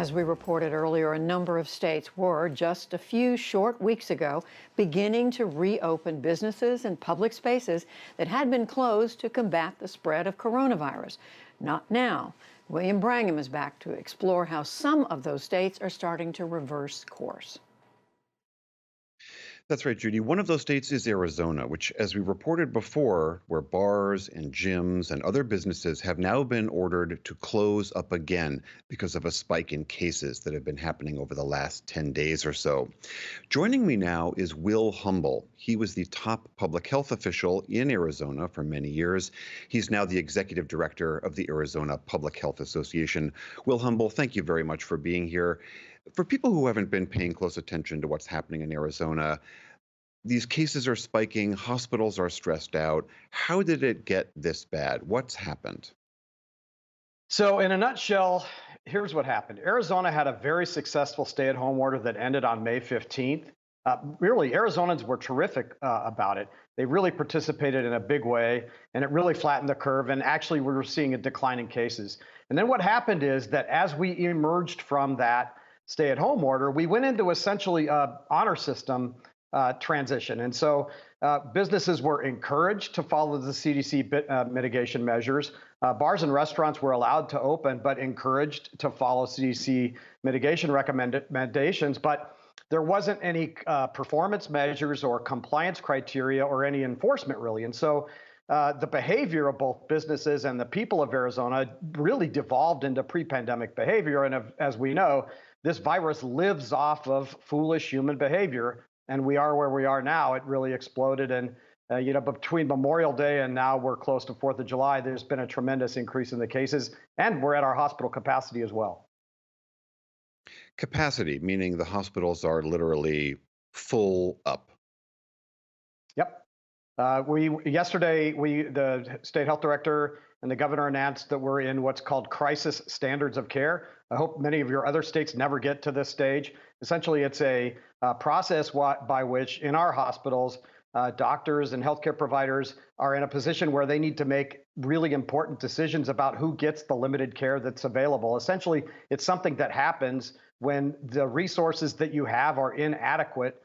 As we reported earlier, a number of states were, just a few short weeks ago, beginning to reopen businesses and public spaces that had been closed to combat the spread of coronavirus. Not now. William Brangham is back to explore how some of those states are starting to reverse course. That's right, Judy. One of those states is Arizona, which, as we reported before, where bars and gyms and other businesses have now been ordered to close up again because of a spike in cases that have been happening over the last 10 days or so. Joining me now is Will Humble. He was the top public health official in Arizona for many years. He's now the executive director of the Arizona Public Health Association. Will Humble, thank you very much for being here. For people who haven't been paying close attention to what's happening in Arizona, these cases are spiking, hospitals are stressed out. How did it get this bad? What's happened? So, in a nutshell, here's what happened. Arizona had a very successful stay-at-home order that ended on May 15th. Really, Arizonans were terrific about it. They really participated in a big way, and it really flattened the curve. And actually, we were seeing a decline in cases. And then what happened is that as we emerged from that stay-at-home order, we went into essentially a honor system transition. And so businesses were encouraged to follow the CDC mitigation measures. Bars and restaurants were allowed to open, but encouraged to follow CDC mitigation recommendations. But there wasn't any performance measures or compliance criteria or any enforcement, really. And so the behavior of both businesses and the people of Arizona really devolved into pre-pandemic behavior. And as we know, this virus lives off of foolish human behavior. And we are where we are now. It really exploded. And, between Memorial Day and now we're close to 4th of July, there's been a tremendous increase in the cases. And we're at our hospital capacity as well. Capacity, meaning the hospitals are literally full up. Yep. Yesterday, the state health director and the governor announced that we're in what's called crisis standards of care. I hope many of your other states never get to this stage. Essentially, it's a process by which in our hospitals, doctors and healthcare providers are in a position where they need to make really important decisions about who gets the limited care that's available. Essentially, it's something that happens when the resources that you have are inadequate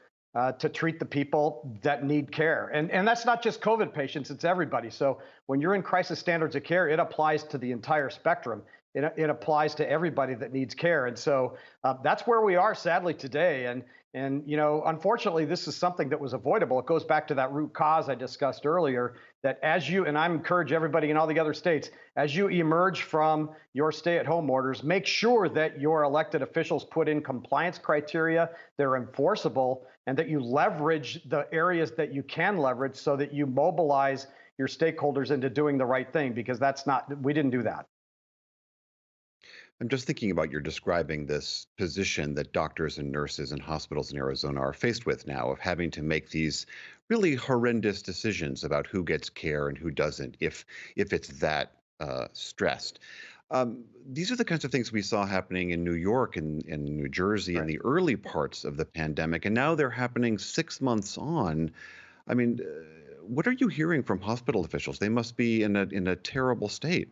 to treat the people that need care. And that's not just COVID patients, it's everybody. So when you're in crisis standards of care, it applies to the entire spectrum. It applies to everybody that needs care. And so that's where we are, sadly, today. And unfortunately, this is something that was avoidable. It goes back to that root cause I discussed earlier, that and I encourage everybody in all the other states, as you emerge from your stay-at-home orders, make sure that your elected officials put in compliance criteria, they're enforceable, and that you leverage the areas that you can leverage so that you mobilize your stakeholders into doing the right thing, because we didn't do that. I'm just thinking about you're describing this position that doctors and nurses and hospitals in Arizona are faced with now of having to make these really horrendous decisions about who gets care and who doesn't, if it's that stressed. These are the kinds of things we saw happening in New York and New Jersey in the early parts of the pandemic, and now they're happening 6 months on. I mean, what are you hearing from hospital officials? They must be in a terrible state.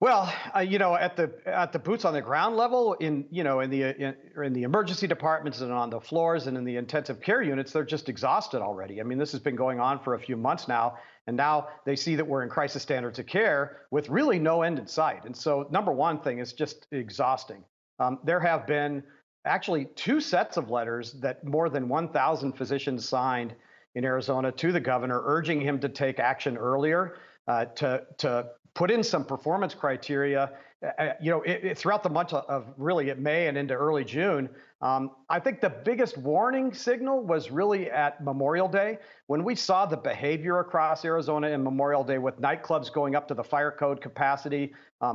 Well, at the boots on the ground level, in the emergency departments and on the floors and in the intensive care units, they're just exhausted already. I mean, this has been going on for a few months now, and now they see that we're in crisis standards of care with really no end in sight. And so, number one thing is just exhausting. There have been actually two sets of letters that more than 1,000 physicians signed in Arizona to the governor, urging him to take action earlier, to put in some performance criteria, throughout the month of really at May and into early June. I think the biggest warning signal was really at Memorial Day, when we saw the behavior across Arizona in Memorial Day with nightclubs going up to the fire code capacity,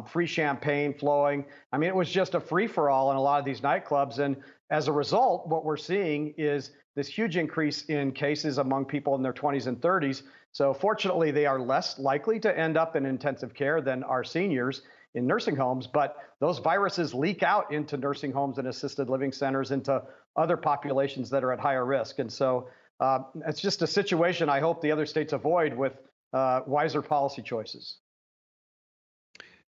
free champagne flowing. I mean, it was just a free-for-all in a lot of these nightclubs. And as a result, what we're seeing is this huge increase in cases among people in their 20s and 30s. So fortunately, they are less likely to end up in intensive care than our seniors in nursing homes, but those viruses leak out into nursing homes and assisted living centers, into other populations that are at higher risk. And so it's just a situation I hope the other states avoid with wiser policy choices.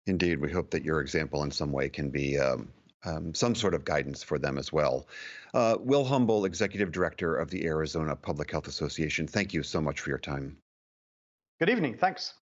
Indeed, we hope that your example in some way can be some sort of guidance for them as well. Will Humble, Executive Director of the Arizona Public Health Association, thank you so much for your time. Good evening. Thanks.